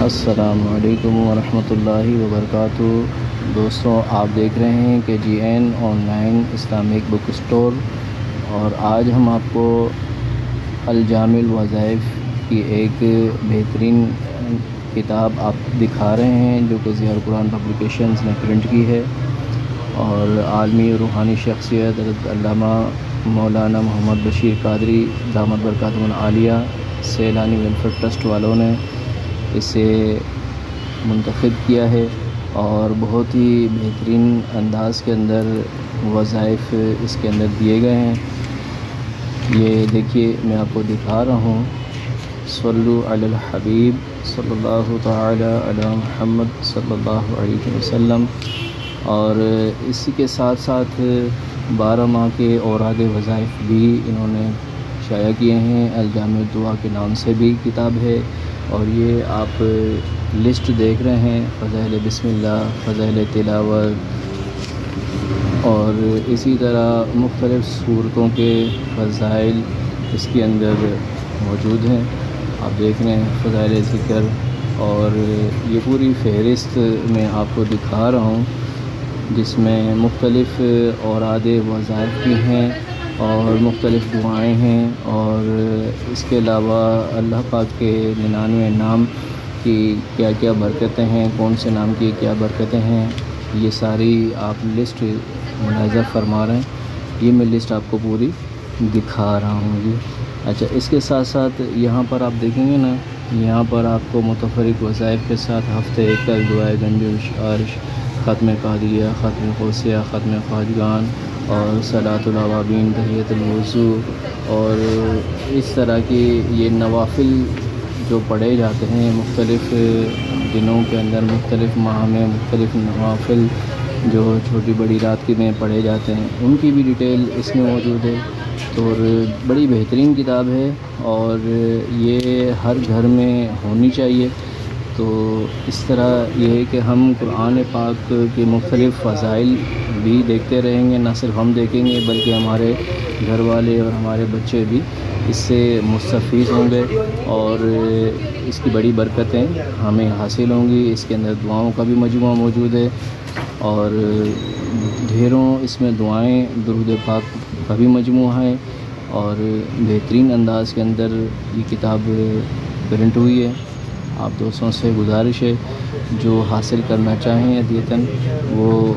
السلام علیکم ورحمۃ اللہ وبرکاتہ۔ دوستوں، آپ دیکھ رہے ہیں کہ G N online Islamic book store, اور آج ہم آپ کو الجامع الوظائف کی ایک بہترین کتاب آپ دکھا رہے ہیں جو کہ ضیاء القرآن پبلیکیشنز نے پرنٹ کی ہے، اور عالمی روحانی شخصیت حضرت علامہ مولانا محمد بشیر قادری دامت برکاتہم العالیہ سیلانی ویلفیئر ٹرسٹ والوں نے اسے منتخب کیا ہے، اور بہت ہی بہترین انداز کے اندر وظائف اس کے اندر دیے گئے ہیں۔ یہ دیکھیے، میں آپ کو دکھا رہا ہوں۔ صلو علی الحبیب صلی اللہ تعالی علی محمد صلی اللہ علیہ وسلم۔ اور اسی کے ساتھ ساتھ 12 ماہ کے اوراد وظائف بھی انہوں نے شائع کیے ہیں۔ الجامع الدعا کے نام سے بھی کتاب ہے، اور یہ آپ لسٹ دیکھ رہے ہیں، فضائل بسم اللہ، فضائل تلاوت، اور اسی طرح مختلف صورتوں کے فضائل اس کے اندر موجود ہیں۔ آپ دیکھ رہے ہیں فضائل ذکر، اور یہ پوری فہرست میں آپ کو دکھا رہا ہوں جس میں مختلف اوراد وظائف بھی ہیں اور مختلف دعائیں ہیں، اور اس کے علاوہ اللہ پاک کے 99 نام کی کیا کیا برکتیں ہیں، کون سے نام کی کیا برکتیں ہیں، یہ ساری آپ لسٹ ملاحظہ فرما رہے ہیں۔ یہ میں لسٹ آپ کو پوری دکھا رہا ہوں جی۔ اچھا، اس کے ساتھ ساتھ یہاں پر آپ دیکھیں گے نا، یہاں پر آپ کو متفرق وظائف کے ساتھ ہفتے کل دعائے گنجش، عرش، ختم قادریہ، ختم غوثیہ، ختم خواجگان، اور صلاۃ الاوابین، تحیۃ الوضو، اور اس طرح کی یہ نوافل جو پڑھے جاتے ہیں مختلف دنوں کے اندر، مختلف ماہ میں مختلف نوافل جو چھوٹی بڑی رات کے میں پڑھے جاتے ہیں، ان کی بھی ڈیٹیل اس میں موجود ہے۔ تو بڑی بہترین کتاب ہے، اور یہ ہر گھر میں ہونی چاہیے۔ تو اس طرح یہ ہے کہ ہم قرآن پاک کے مختلف فضائل بھی دیکھتے رہیں گے، نہ صرف ہم دیکھیں گے بلکہ ہمارے گھر والے اور ہمارے بچے بھی اس سے مستفید ہوں گے، اور اس کی بڑی برکتیں ہمیں حاصل ہوں گی۔ اس کے اندر دعاؤں کا بھی مجموعہ موجود ہے، اور ڈھیروں اس میں دعائیں، درود پاک کا بھی مجموعہ ہے، اور بہترین انداز کے اندر یہ کتاب پرنٹ ہوئی ہے۔ آپ دوستوں سے گزارش ہے جو حاصل کرنا چاہیں ہدیۃً وہ